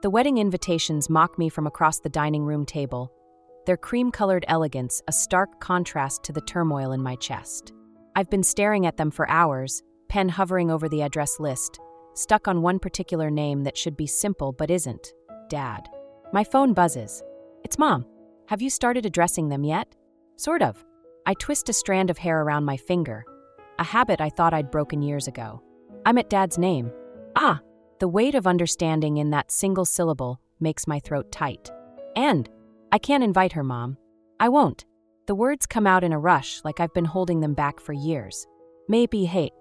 The wedding invitations mock me from across the dining room table, their cream-colored elegance a stark contrast to the turmoil in my chest. I've been staring at them for hours, pen hovering over the address list, stuck on one particular name that should be simple but isn't. Dad. My phone buzzes. It's Mom. Have you started addressing them yet? Sort of. I twist a strand of hair around my finger, a habit I thought I'd broken years ago. I'm at Dad's name. Ah! The weight of understanding in that single syllable makes my throat tight. And I can't invite her, Mom. I won't. The words come out in a rush like I've been holding them back for years. Maybe hate.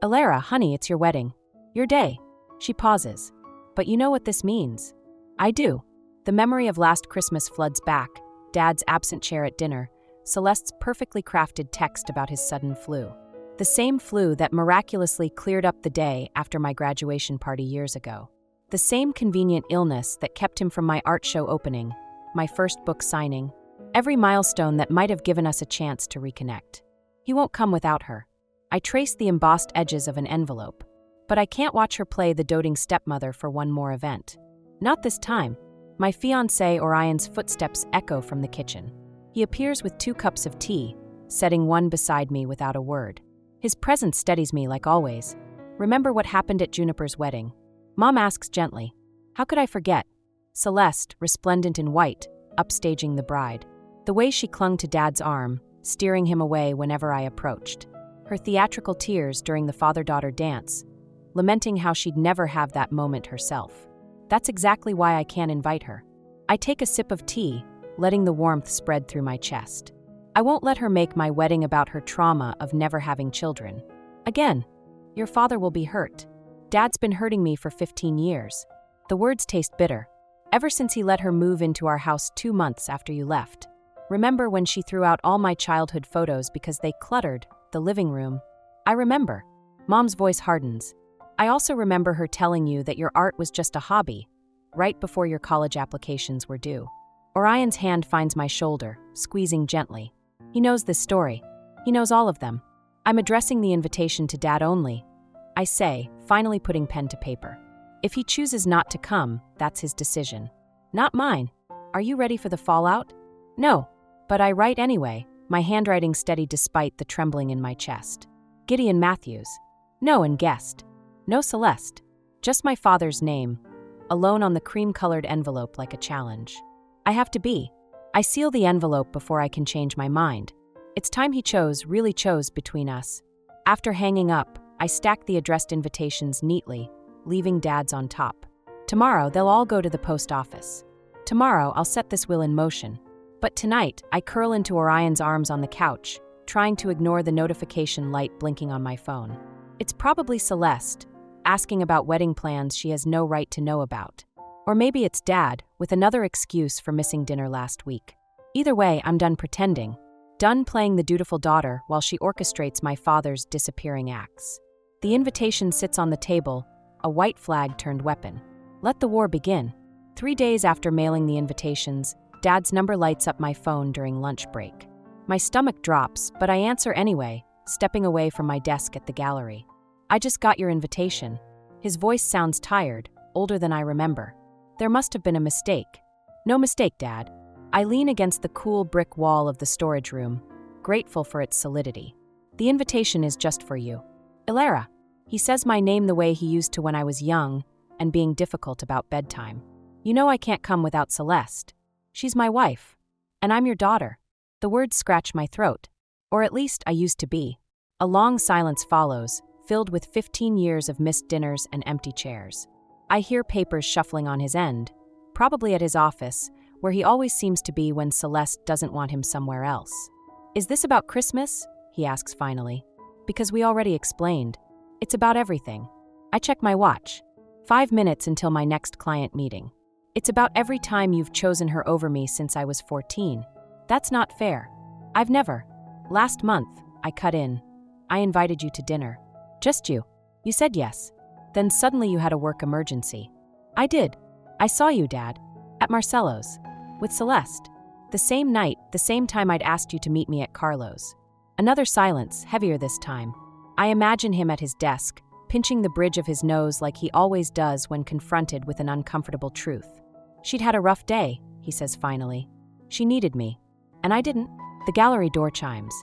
Alara, honey, it's your wedding. Your day. She pauses. But you know what this means. I do. The memory of last Christmas floods back, Dad's absent chair at dinner, Celeste's perfectly crafted text about his sudden flu. The same flu that miraculously cleared up the day after my graduation party years ago. The same convenient illness that kept him from my art show opening, my first book signing, every milestone that might have given us a chance to reconnect. He won't come without her. I trace the embossed edges of an envelope, but I can't watch her play the doting stepmother for one more event. Not this time. My fiancé Orion's footsteps echo from the kitchen. He appears with 2 cups of tea, setting one beside me without a word. His presence steadies me like always. Remember what happened at Juniper's wedding? Mom asks gently. How could I forget? Celeste, resplendent in white, upstaging the bride. The way she clung to Dad's arm, steering him away whenever I approached. Her theatrical tears during the father-daughter dance, lamenting how she'd never have that moment herself. That's exactly why I can't invite her. I take a sip of tea, letting the warmth spread through my chest. I won't let her make my wedding about her trauma of never having children. Again, your father will be hurt. Dad's been hurting me for 15 years. The words taste bitter. Ever since he let her move into our house 2 months after you left. Remember when she threw out all my childhood photos because they cluttered the living room? I remember. Mom's voice hardens. I also remember her telling you that your art was just a hobby, right before your college applications were due. Orion's hand finds my shoulder, squeezing gently. He knows this story. He knows all of them. I'm addressing the invitation to Dad only, I say, finally putting pen to paper. If he chooses not to come, that's his decision. Not mine. Are you ready for the fallout? No. But I write anyway, my handwriting steady despite the trembling in my chest. Gideon Matthews. No, and guest. No Celeste. Just my father's name, alone on the cream-colored envelope like a challenge. I have to be. I seal the envelope before I can change my mind. It's time he really chose between us. After hanging up, I stack the addressed invitations neatly, leaving Dad's on top. Tomorrow, they'll all go to the post office. Tomorrow, I'll set this wheel in motion. But tonight, I curl into Orion's arms on the couch, trying to ignore the notification light blinking on my phone. It's probably Celeste, asking about wedding plans she has no right to know about. Or maybe it's Dad, with another excuse for missing dinner last week. Either way, I'm done pretending. Done playing the dutiful daughter while she orchestrates my father's disappearing acts. The invitation sits on the table, a white flag-turned weapon. Let the war begin. 3 days after mailing the invitations, Dad's number lights up my phone during lunch break. My stomach drops, but I answer anyway, stepping away from my desk at the gallery. I just got your invitation. His voice sounds tired, older than I remember. There must have been a mistake. No mistake, Dad. I lean against the cool brick wall of the storage room, grateful for its solidity. The invitation is just for you. Alara. He says my name the way he used to when I was young and being difficult about bedtime. You know I can't come without Celeste. She's my wife. And I'm your daughter. The words scratch my throat. Or at least I used to be. A long silence follows, filled with 15 years of missed dinners and empty chairs. I hear papers shuffling on his end, probably at his office, where he always seems to be when Celeste doesn't want him somewhere else. Is this about Christmas? He asks finally. Because we already explained. It's about everything. I check my watch. 5 minutes until my next client meeting. It's about every time you've chosen her over me since I was 14. That's not fair. I've never. Last month, I cut in. I invited you to dinner. Just you. You said yes. Then suddenly you had a work emergency. I did. I saw you, Dad. At Marcelo's. With Celeste. The same night, the same time I'd asked you to meet me at Carlo's. Another silence, heavier this time. I imagine him at his desk, pinching the bridge of his nose like he always does when confronted with an uncomfortable truth. "She'd had a rough day," he says finally. "She needed me. And I didn't." The gallery door chimes.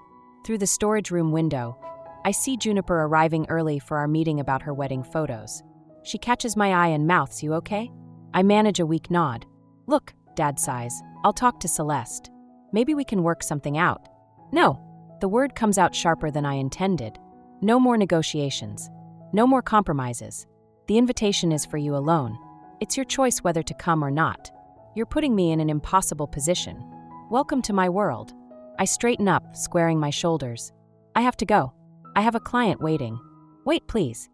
Through the storage room window, I see Juniper arriving early for our meeting about her wedding photos. She catches my eye and mouths, "You okay?" I manage a weak nod. "Look," Dad sighs, "I'll talk to Celeste. Maybe we can work something out." "No." The word comes out sharper than I intended. "No more negotiations. No more compromises. The invitation is for you alone. It's your choice whether to come or not. You're putting me in an impossible position. Welcome to my world." I straighten up, squaring my shoulders. "I have to go. I have a client waiting." "Wait, please."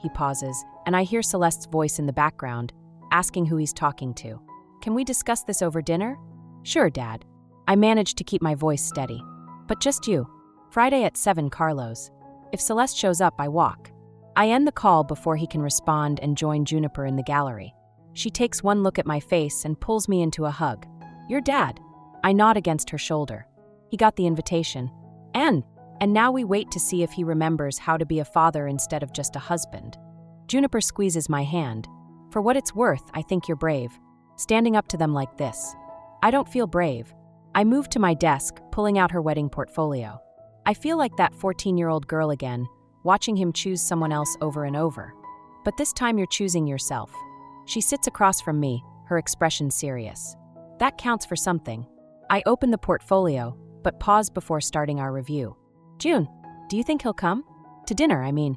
He pauses, and I hear Celeste's voice in the background, asking who he's talking to. "Can we discuss this over dinner?" "Sure, Dad." I manage to keep my voice steady. "But just you. Friday at 7, Carlos. If Celeste shows up, I walk." I end the call before he can respond and join Juniper in the gallery. She takes one look at my face and pulls me into a hug. "Your dad." I nod against her shoulder. "He got the invitation. And now we wait to see if he remembers how to be a father instead of just a husband." Juniper squeezes my hand. "For what it's worth, I think you're brave. Standing up to them like this." I don't feel brave. I move to my desk, pulling out her wedding portfolio. I feel like that 14-year-old girl again, watching him choose someone else over and over. But this time you're choosing yourself. She sits across from me, her expression serious. That counts for something. I open the portfolio, but pause before starting our review. "June, do you think he'll come? To dinner, I mean."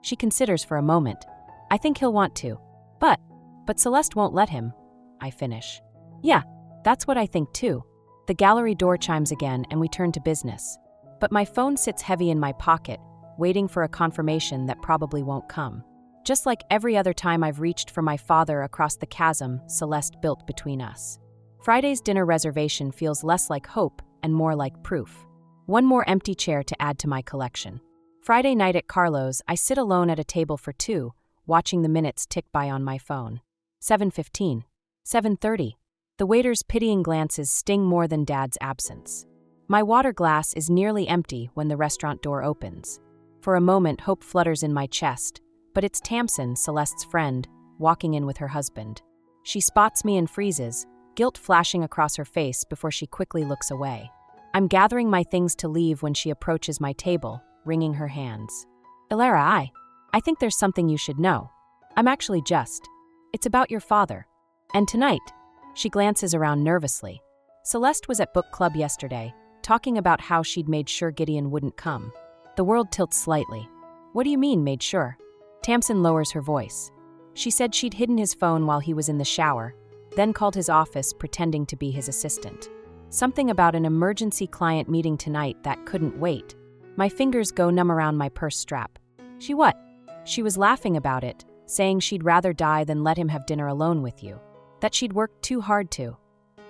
She considers for a moment. "I think he'll want to. But Celeste won't let him." I finish. "Yeah, that's what I think too." The gallery door chimes again and we turn to business. But my phone sits heavy in my pocket, waiting for a confirmation that probably won't come. Just like every other time I've reached for my father across the chasm Celeste built between us. Friday's dinner reservation feels less like hope and more like proof. One more empty chair to add to my collection. Friday night at Carlo's, I sit alone at a table for two, watching the minutes tick by on my phone. 7:15. 7:30. The waiter's pitying glances sting more than Dad's absence. My water glass is nearly empty when the restaurant door opens. For a moment, hope flutters in my chest, but it's Tamsin, Celeste's friend, walking in with her husband. She spots me and freezes, guilt flashing across her face before she quickly looks away. I'm gathering my things to leave when she approaches my table, wringing her hands. "Ilara, I think there's something you should know. I'm actually just. It's about your father. And tonight," she glances around nervously. "Celeste was at book club yesterday, talking about how she'd made sure Gideon wouldn't come." The world tilts slightly. "What do you mean, made sure?" Tamsin lowers her voice. "She said she'd hidden his phone while he was in the shower, then called his office pretending to be his assistant. Something about an emergency client meeting tonight that couldn't wait." My fingers go numb around my purse strap. "She what?" "She was laughing about it, saying she'd rather die than let him have dinner alone with you. That she'd worked too hard to."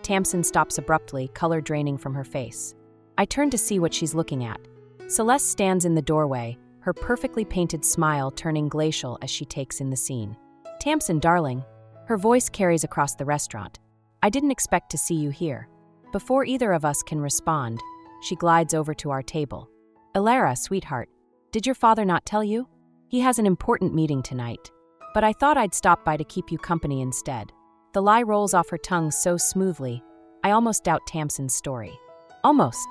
Tamsin stops abruptly, color draining from her face. I turn to see what she's looking at. Celeste stands in the doorway, her perfectly painted smile turning glacial as she takes in the scene. "Tamsin, darling." Her voice carries across the restaurant. "I didn't expect to see you here." Before either of us can respond, she glides over to our table. "Ilara, sweetheart, did your father not tell you? He has an important meeting tonight. But I thought I'd stop by to keep you company instead." The lie rolls off her tongue so smoothly, I almost doubt Tamsin's story. "Almost.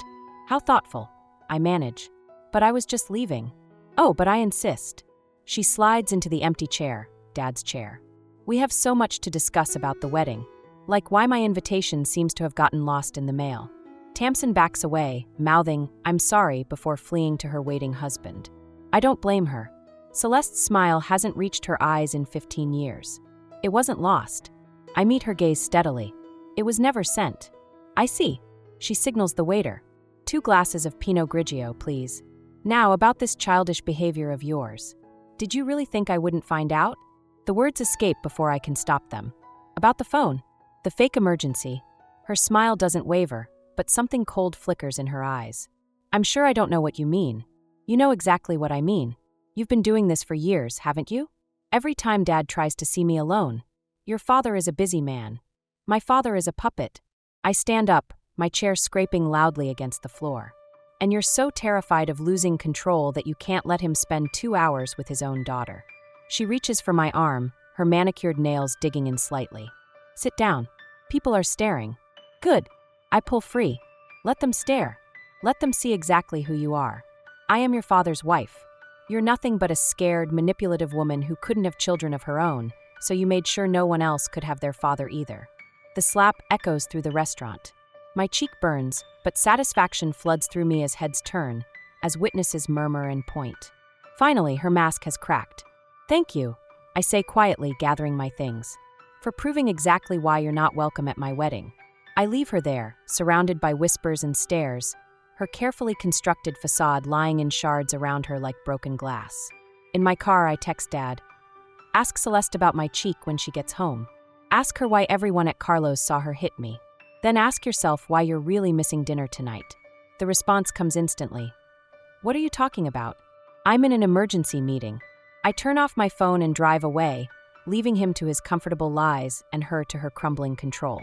How thoughtful." I manage. "But I was just leaving." "Oh, but I insist." She slides into the empty chair, Dad's chair. "We have so much to discuss about the wedding. Like why my invitation seems to have gotten lost in the mail." Tamsin backs away, mouthing, "I'm sorry," before fleeing to her waiting husband. I don't blame her. Celeste's smile hasn't reached her eyes in 15 years. It wasn't lost. I meet her gaze steadily. "It was never sent." "I see." She signals the waiter. 2 glasses of Pinot Grigio, please." "Now, about this childish behavior of yours. Did you really think I wouldn't find out?" The words escape before I can stop them. "About the phone. The fake emergency." Her smile doesn't waver, but something cold flickers in her eyes. "I'm sure I don't know what you mean." "You know exactly what I mean. You've been doing this for years, haven't you? Every time Dad tries to see me alone. Your father is a busy man. My father is a puppet." I stand up, my chair scraping loudly against the floor. And you're so terrified of losing control that you can't let him spend 2 hours with his own daughter. She reaches for my arm, her manicured nails digging in slightly. Sit down. People are staring. Good. I pull free. Let them stare. Let them see exactly who you are. I am your father's wife. You're nothing but a scared, manipulative woman who couldn't have children of her own, so you made sure no one else could have their father either. The slap echoes through the restaurant. My cheek burns, but satisfaction floods through me as heads turn, as witnesses murmur and point. Finally, her mask has cracked. Thank you, I say quietly, gathering my things, for proving exactly why you're not welcome at my wedding. I leave her there, surrounded by whispers and stares, her carefully constructed facade lying in shards around her like broken glass. In my car, I text Dad. Ask Celeste about my cheek when she gets home. Ask her why everyone at Carlo's saw her hit me. Then ask yourself why you're really missing dinner tonight. The response comes instantly. What are you talking about? I'm in an emergency meeting. I turn off my phone and drive away, leaving him to his comfortable lies and her to her crumbling control.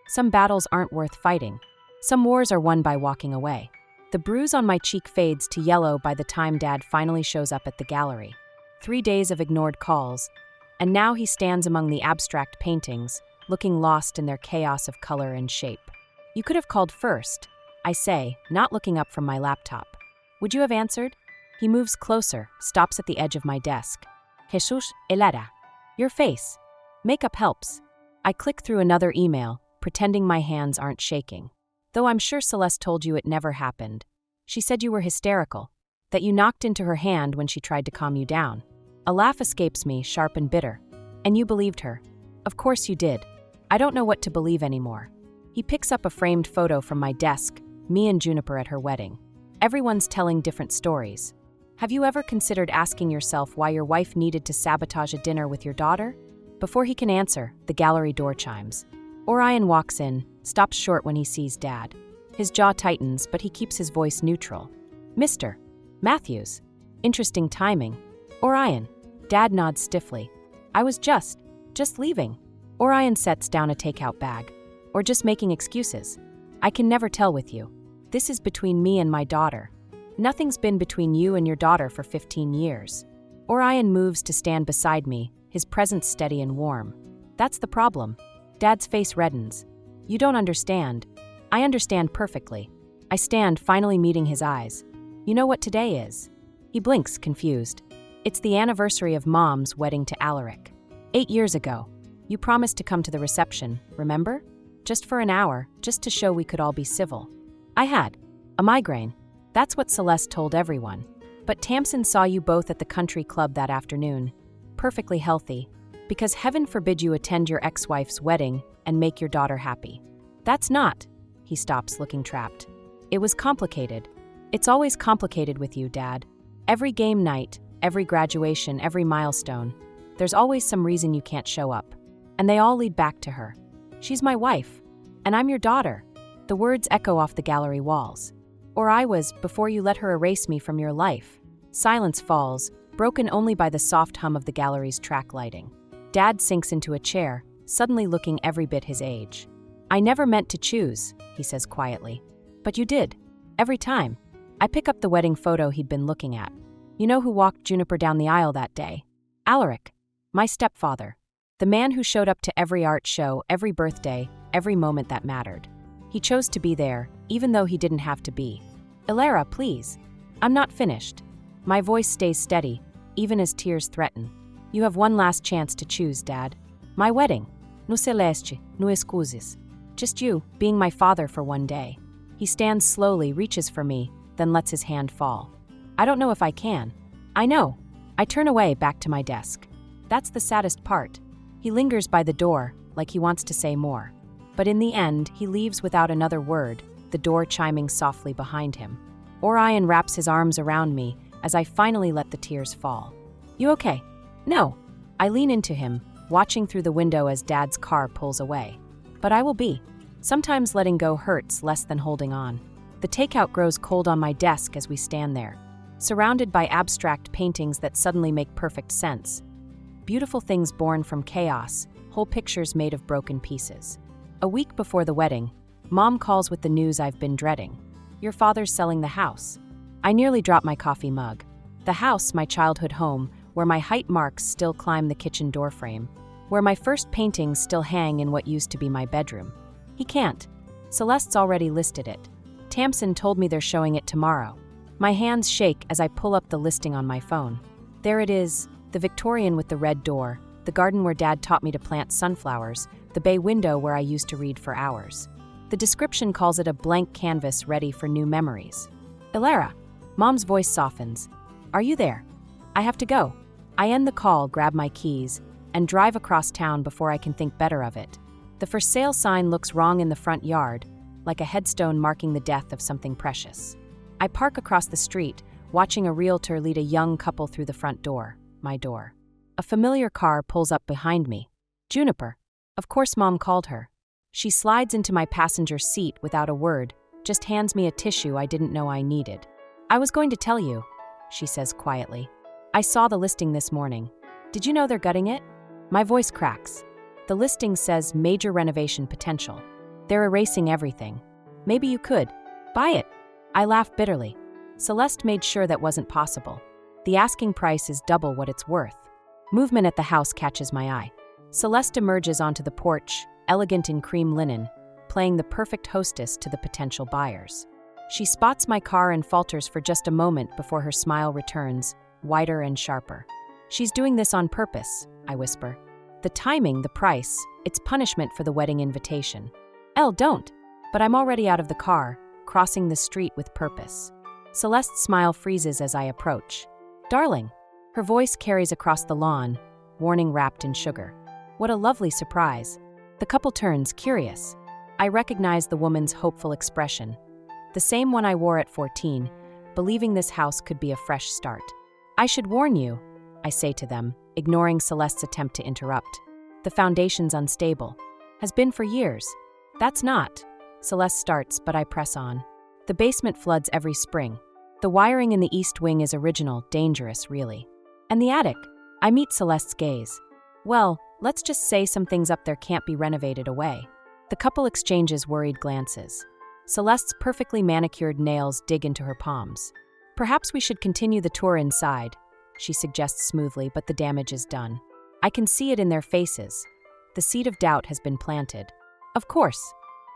Some battles aren't worth fighting. Some wars are won by walking away. The bruise on my cheek fades to yellow by the time Dad finally shows up at the gallery. 3 days of ignored calls, and now he stands among the abstract paintings, looking lost in their chaos of color and shape. You could have called first, I say, not looking up from my laptop. Would you have answered? He moves closer, stops at the edge of my desk. Jesus, Elera. Your face. Makeup helps. I click through another email, pretending my hands aren't shaking. Though I'm sure Celeste told you it never happened. She said you were hysterical, that you knocked into her hand when she tried to calm you down. A laugh escapes me, sharp and bitter. And you believed her. Of course you did. I don't know what to believe anymore. He picks up a framed photo from my desk, me and Juniper at her wedding. Everyone's telling different stories. Have you ever considered asking yourself why your wife needed to sabotage a dinner with your daughter? Before he can answer, the gallery door chimes. Orion walks in, stops short when he sees Dad. His jaw tightens, but he keeps his voice neutral. Mr. Matthews. Interesting timing. Orion. Dad nods stiffly. I was just leaving. Orion sets down a takeout bag. Or just making excuses. I can never tell with you. This is between me and my daughter. Nothing's been between you and your daughter for 15 years. Orion moves to stand beside me, his presence steady and warm. That's the problem. Dad's face reddens. You don't understand. I understand perfectly. I stand, finally meeting his eyes. You know what today is? He blinks, confused. It's the anniversary of Mom's wedding to Alaric. 8 years ago. You promised to come to the reception, remember? Just for an hour, just to show we could all be civil. I had a migraine. That's what Celeste told everyone. But Tamsin saw you both at the country club that afternoon, perfectly healthy, because heaven forbid you attend your ex-wife's wedding and make your daughter happy. That's not. He stops, looking trapped. It was complicated. It's always complicated with you, Dad. Every game night, every graduation, every milestone, there's always some reason you can't show up. And they all lead back to her. She's my wife, and I'm your daughter. The words echo off the gallery walls. Or I was, before you let her erase me from your life. Silence falls, broken only by the soft hum of the gallery's track lighting. Dad sinks into a chair, suddenly looking every bit his age. I never meant to choose, he says quietly. But you did. Every time. I pick up the wedding photo he'd been looking at. You know who walked Juniper down the aisle that day? Alaric. My stepfather. The man who showed up to every art show, every birthday, every moment that mattered. He chose to be there, even though he didn't have to be. Elera, please. I'm not finished. My voice stays steady, even as tears threaten. You have one last chance to choose, Dad. My wedding. No celeste, no excuses. Just you, being my father for one day. He stands slowly, reaches for me, then lets his hand fall. I don't know if I can. I know. I turn away, back to my desk. That's the saddest part. He lingers by the door, like he wants to say more. But in the end, he leaves without another word, the door chiming softly behind him. Orion wraps his arms around me as I finally let the tears fall. You okay? No. I lean into him, watching through the window as Dad's car pulls away. But I will be. Sometimes letting go hurts less than holding on. The takeout grows cold on my desk as we stand there, surrounded by abstract paintings that suddenly make perfect sense. Beautiful things born from chaos, whole pictures made of broken pieces. A week before the wedding, Mom calls with the news I've been dreading. Your father's selling the house. I nearly dropped my coffee mug. The house, my childhood home, where my height marks still climb the kitchen doorframe, where my first paintings still hang in what used to be my bedroom. He can't. Celeste's already listed it. Tamsin told me they're showing it tomorrow. My hands shake as I pull up the listing on my phone. There it is, the Victorian with the red door, the garden where Dad taught me to plant sunflowers, the bay window where I used to read for hours. The description calls it a blank canvas ready for new memories. Ilara. Mom's voice softens. Are you there? I have to go. I end the call, grab my keys, and drive across town before I can think better of it. The for sale sign looks wrong in the front yard, like a headstone marking the death of something precious. I park across the street, watching a realtor lead a young couple through the front door, my door. A familiar car pulls up behind me. Juniper. Of course Mom called her. She slides into my passenger seat without a word, just hands me a tissue I didn't know I needed. I was going to tell you, she says quietly. I saw the listing this morning. Did you know they're gutting it? My voice cracks. The listing says major renovation potential. They're erasing everything. Maybe you could. Buy it. I laugh bitterly. Celeste made sure that wasn't possible. The asking price is double what it's worth. Movement at the house catches my eye. Celeste emerges onto the porch, elegant in cream linen, playing the perfect hostess to the potential buyers. She spots my car and falters for just a moment before her smile returns, wider and sharper. She's doing this on purpose, I whisper. The timing, the price, it's punishment for the wedding invitation. Elle, don't! But I'm already out of the car, crossing the street with purpose. Celeste's smile freezes as I approach. Darling. Her voice carries across the lawn, warning wrapped in sugar. What a lovely surprise. The couple turns, curious. I recognize the woman's hopeful expression. The same one I wore at 14, believing this house could be a fresh start. I should warn you, I say to them, ignoring Celeste's attempt to interrupt. The foundation's unstable. Has been for years. That's not. Celeste starts, but I press on. The basement floods every spring. The wiring in the east wing is original, dangerous, really. And the attic? I meet Celeste's gaze. Well, let's just say some things up there can't be renovated away. The couple exchanges worried glances. Celeste's perfectly manicured nails dig into her palms. Perhaps we should continue the tour inside, she suggests smoothly, but the damage is done. I can see it in their faces. The seed of doubt has been planted. Of course.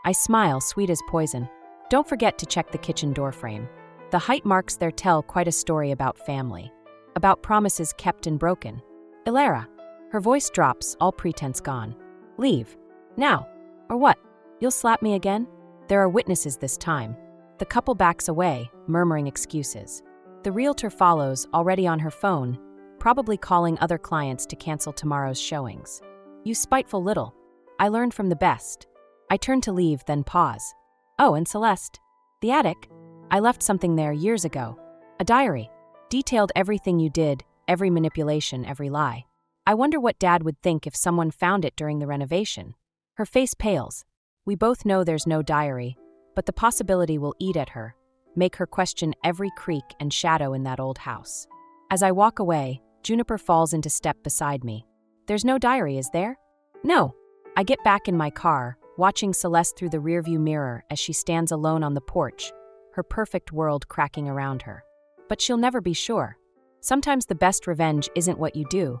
I smile, sweet as poison. Don't forget to check the kitchen doorframe. The height marks there tell quite a story about family. About promises kept and broken. Ilara. Her voice drops, all pretense gone. Leave. Now. Or what? You'll slap me again? There are witnesses this time. The couple backs away, murmuring excuses. The realtor follows, already on her phone, probably calling other clients to cancel tomorrow's showings. You spiteful little. I learned from the best. I turn to leave, then pause. Oh, and Celeste. The attic. I left something there years ago. A diary. Detailed everything you did, every manipulation, every lie. I wonder what Dad would think if someone found it during the renovation. Her face pales. We both know there's no diary, but the possibility will eat at her, make her question every creak and shadow in that old house. As I walk away, Juniper falls into step beside me. There's no diary, is there? No. I get back in my car, watching Celeste through the rearview mirror as she stands alone on the porch, her perfect world cracking around her. But she'll never be sure. Sometimes the best revenge isn't what you do,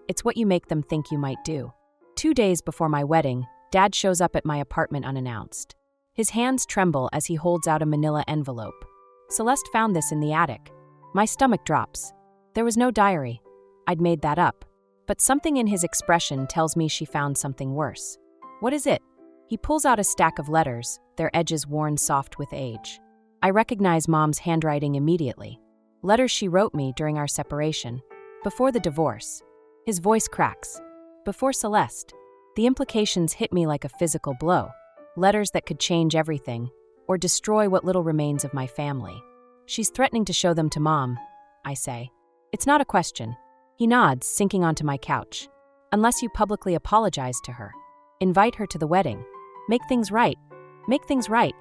it's what you make them think you might do. 2 days before my wedding, Dad shows up at my apartment unannounced. His hands tremble as he holds out a manila envelope. Celeste found this in the attic. My stomach drops. There was no diary. I'd made that up. But something in his expression tells me she found something worse. What is it? He pulls out a stack of letters, their edges worn soft with age. I recognize Mom's handwriting immediately. Letters she wrote me during our separation. Before the divorce. His voice cracks. Before Celeste. The implications hit me like a physical blow. Letters that could change everything, or destroy what little remains of my family. She's threatening to show them to Mom, I say. It's not a question. He nods, sinking onto my couch. Unless you publicly apologize to her. Invite her to the wedding. Make things right. Make things right.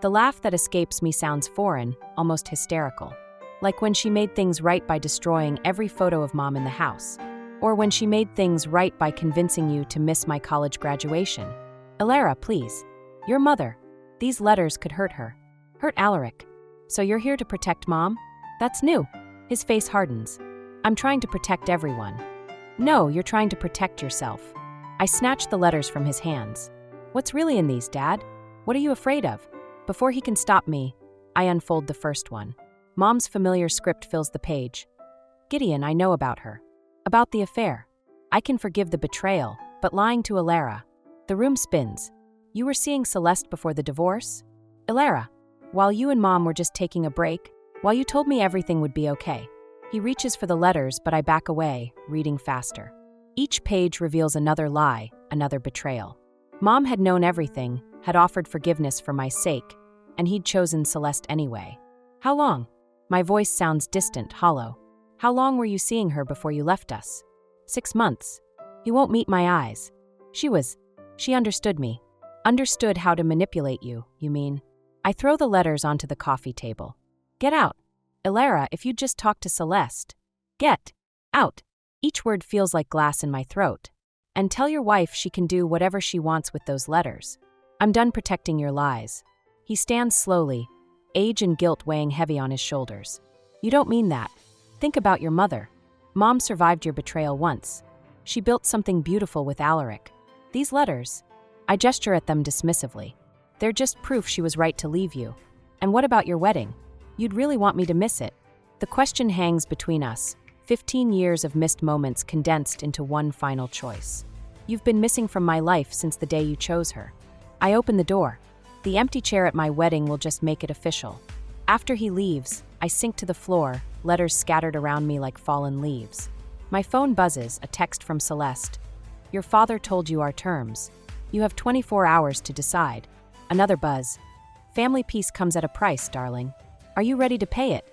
The laugh that escapes me sounds foreign, almost hysterical. Like when she made things right by destroying every photo of Mom in the house. Or when she made things right by convincing you to miss my college graduation. Ilara, please. Your mother. These letters could hurt her. Hurt Alaric. So you're here to protect Mom? That's new. His face hardens. I'm trying to protect everyone. No, you're trying to protect yourself. I snatch the letters from his hands. What's really in these, Dad? What are you afraid of? Before he can stop me, I unfold the first one. Mom's familiar script fills the page. Gideon, I know about her. About the affair. I can forgive the betrayal, but lying to Ilara. The room spins. You were seeing Celeste before the divorce? Ilara, while you and Mom were just taking a break, while you told me everything would be okay. He reaches for the letters, but I back away, reading faster. Each page reveals another lie, another betrayal. Mom had known everything, had offered forgiveness for my sake, and he'd chosen Celeste anyway. How long? My voice sounds distant, hollow. How long were you seeing her before you left us? 6 months. You won't meet my eyes. She understood me. Understood how to manipulate you, you mean? I throw the letters onto the coffee table. Get out. Ilara, if you'd just talk to Celeste. Get out. Each word feels like glass in my throat. And tell your wife she can do whatever she wants with those letters. I'm done protecting your lies. He stands slowly, age and guilt weighing heavy on his shoulders. You don't mean that. Think about your mother. Mom survived your betrayal once. She built something beautiful with Alaric. These letters, I gesture at them dismissively. They're just proof she was right to leave you. And what about your wedding? You'd really want me to miss it. The question hangs between us, 15 years of missed moments condensed into one final choice. You've been missing from my life since the day you chose her. I open the door. The empty chair at my wedding will just make it official. After he leaves, I sink to the floor, letters scattered around me like fallen leaves. My phone buzzes, a text from Celeste. Your father told you our terms. You have 24 hours to decide. Another buzz. Family peace comes at a price, darling. Are you ready to pay it?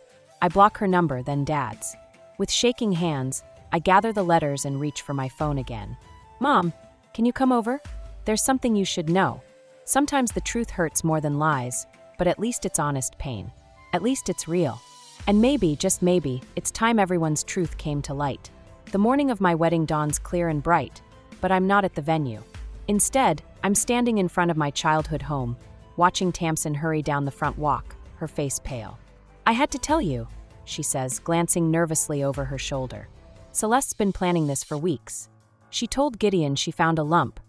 I block her number, then Dad's. With shaking hands, I gather the letters and reach for my phone again. Mom, can you come over? There's something you should know. Sometimes the truth hurts more than lies, but at least it's honest pain. At least it's real. And maybe, just maybe, it's time everyone's truth came to light. The morning of my wedding dawns clear and bright, but I'm not at the venue. Instead, I'm standing in front of my childhood home, watching Tamsin hurry down the front walk, her face pale. I had to tell you, she says, glancing nervously over her shoulder. Celeste's been planning this for weeks. She told Gideon she found a lump,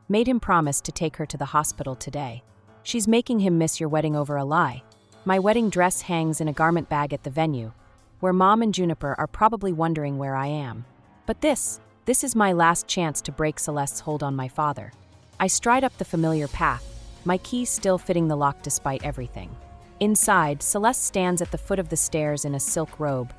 made him promise to take her to the hospital today. She's making him miss your wedding over a lie. My wedding dress hangs in a garment bag at the venue, where Mom and Juniper are probably wondering where I am. But this is my last chance to break Celeste's hold on my father. I stride up the familiar path, my keys still fitting the lock despite everything. Inside, Celeste stands at the foot of the stairs in a silk robe,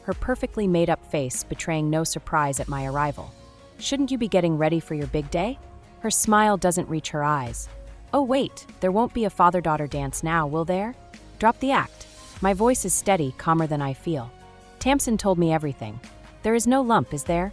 her perfectly made-up face betraying no surprise at my arrival. Shouldn't you be getting ready for your big day? Her smile doesn't reach her eyes. Oh wait, there won't be a father-daughter dance now, will there? Drop the act. My voice is steady, calmer than I feel. Tamsin told me everything. There is no lump, is there?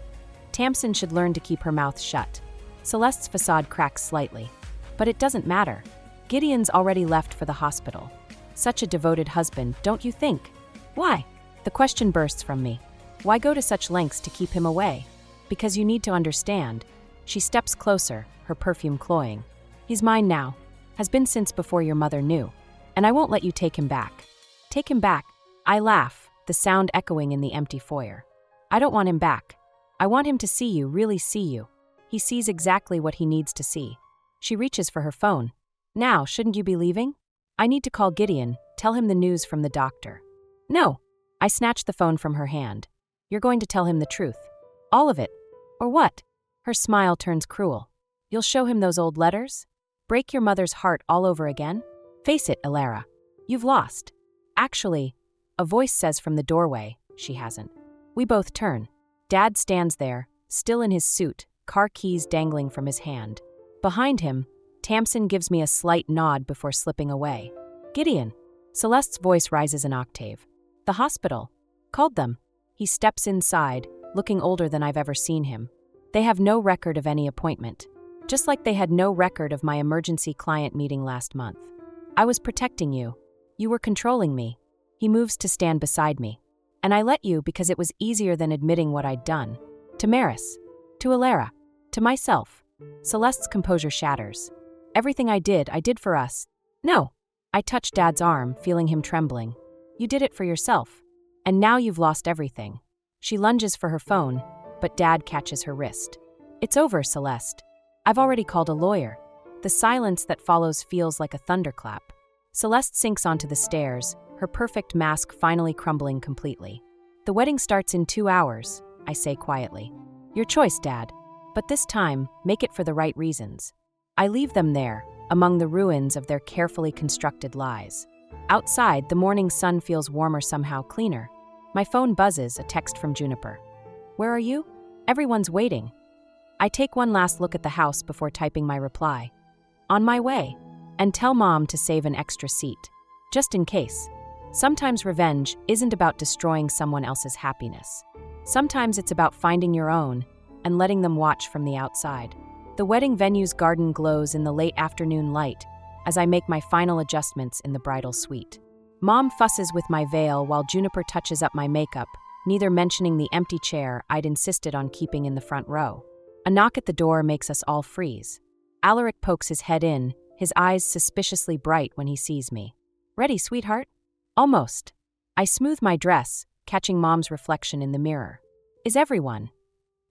Tamsin should learn to keep her mouth shut. Celeste's facade cracks slightly. But it doesn't matter. Gideon's already left for the hospital. Such a devoted husband, don't you think? Why? The question bursts from me. Why go to such lengths to keep him away? Because you need to understand. She steps closer, her perfume cloying. He's mine now. Has been since before your mother knew. And I won't let you take him back. Take him back. I laugh, the sound echoing in the empty foyer. I don't want him back. I want him to see you, really see you. He sees exactly what he needs to see. She reaches for her phone. Now, shouldn't you be leaving? I need to call Gideon, tell him the news from the doctor. No. I snatch the phone from her hand. You're going to tell him the truth. All of it. Or what? Her smile turns cruel. You'll show him those old letters? Break your mother's heart all over again? Face it, Ilara. You've lost. Actually, a voice says from the doorway, she hasn't. We both turn. Dad stands there, still in his suit, car keys dangling from his hand. Behind him, Tamsin gives me a slight nod before slipping away. Gideon. Celeste's voice rises an octave. The hospital. Called them. He steps inside, looking older than I've ever seen him. They have no record of any appointment. Just like they had no record of my emergency client meeting last month. I was protecting you. You were controlling me. He moves to stand beside me. And I let you because it was easier than admitting what I'd done. To Maris. To Ilara. To myself. Celeste's composure shatters. Everything I did for us. No. I touch Dad's arm, feeling him trembling. You did it for yourself. And now you've lost everything. She lunges for her phone, but Dad catches her wrist. It's over, Celeste. I've already called a lawyer. The silence that follows feels like a thunderclap. Celeste sinks onto the stairs, her perfect mask finally crumbling completely. The wedding starts in 2 hours, I say quietly. Your choice, Dad. But this time, make it for the right reasons. I leave them there, among the ruins of their carefully constructed lies. Outside, the morning sun feels warmer, somehow cleaner. My phone buzzes, a text from Juniper. Where are you? Everyone's waiting. I take one last look at the house before typing my reply. On my way. And tell Mom to save an extra seat. Just in case. Sometimes revenge isn't about destroying someone else's happiness. Sometimes it's about finding your own and letting them watch from the outside. The wedding venue's garden glows in the late afternoon light as I make my final adjustments in the bridal suite. Mom fusses with my veil while Juniper touches up my makeup, neither mentioning the empty chair I'd insisted on keeping in the front row. A knock at the door makes us all freeze. Alaric pokes his head in, his eyes suspiciously bright when he sees me. Ready, sweetheart? Almost. I smooth my dress, catching Mom's reflection in the mirror. Is everyone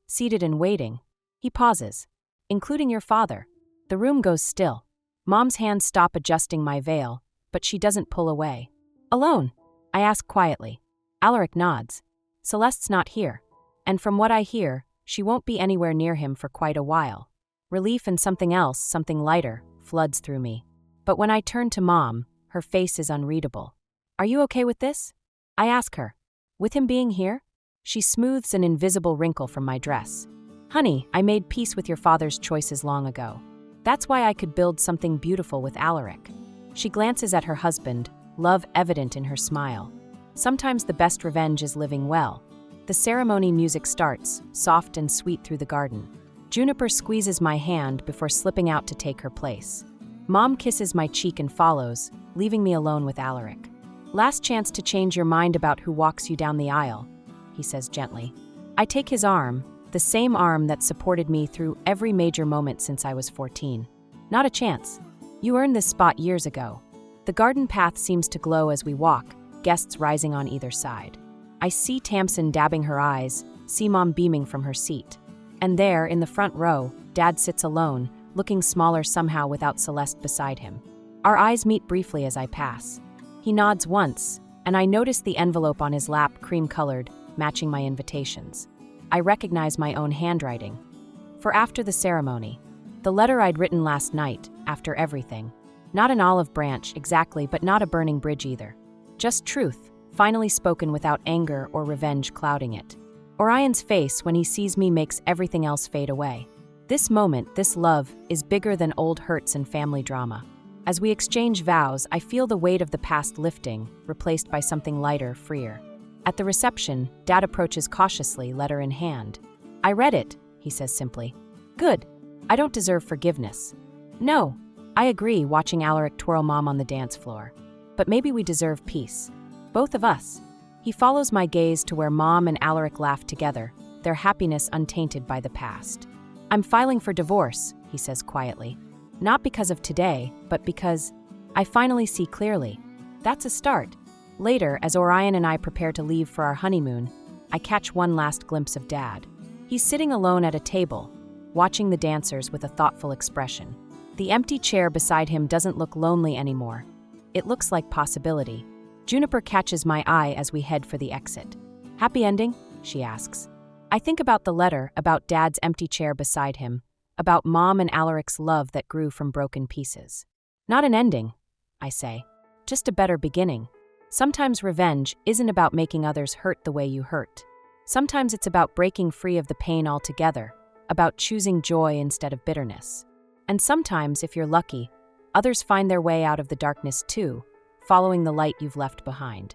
seated and waiting? He pauses. Including your father. The room goes still. Mom's hands stop adjusting my veil, but she doesn't pull away. Alone? I ask quietly. Alaric nods. Celeste's not here. And from what I hear, she won't be anywhere near him for quite a while. Relief and something else, something lighter, floods through me. But when I turn to Mom, her face is unreadable. Are you okay with this? I ask her. With him being here? She smooths an invisible wrinkle from my dress. Honey, I made peace with your father's choices long ago. That's why I could build something beautiful with Alaric. She glances at her husband, love evident in her smile. Sometimes the best revenge is living well. The ceremony music starts, soft and sweet through the garden. Juniper squeezes my hand before slipping out to take her place. Mom kisses my cheek and follows, leaving me alone with Alaric. Last chance to change your mind about who walks you down the aisle, he says gently. I take his arm, the same arm that supported me through every major moment since I was 14. Not a chance. You earned this spot years ago. The garden path seems to glow as we walk, guests rising on either side. I see Tamsin dabbing her eyes, see Mom beaming from her seat. And there, in the front row, Dad sits alone, looking smaller somehow without Celeste beside him. Our eyes meet briefly as I pass. He nods once, and I notice the envelope on his lap, cream-colored, matching my invitations. I recognize my own handwriting. For after the ceremony, the letter I'd written last night, after everything. Not an olive branch, exactly, but not a burning bridge either. Just truth, finally spoken without anger or revenge clouding it. Orion's face when he sees me makes everything else fade away. This moment, this love, is bigger than old hurts and family drama. As we exchange vows, I feel the weight of the past lifting, replaced by something lighter, freer. At the reception, Dad approaches cautiously, letter in hand. I read it, he says simply. Good. I don't deserve forgiveness. No. I agree, watching Alaric twirl Mom on the dance floor. But maybe we deserve peace. Both of us. He follows my gaze to where Mom and Alaric laugh together, their happiness untainted by the past. I'm filing for divorce, he says quietly. Not because of today, but because I finally see clearly. That's a start. Later, as Orion and I prepare to leave for our honeymoon, I catch one last glimpse of Dad. He's sitting alone at a table, watching the dancers with a thoughtful expression. The empty chair beside him doesn't look lonely anymore. It looks like possibility. Juniper catches my eye as we head for the exit. Happy ending? She asks. I think about the letter, about Dad's empty chair beside him, about Mom and Alaric's love that grew from broken pieces. Not an ending, I say. Just a better beginning. Sometimes revenge isn't about making others hurt the way you hurt. Sometimes it's about breaking free of the pain altogether, about choosing joy instead of bitterness. And sometimes, if you're lucky, others find their way out of the darkness too, following the light you've left behind.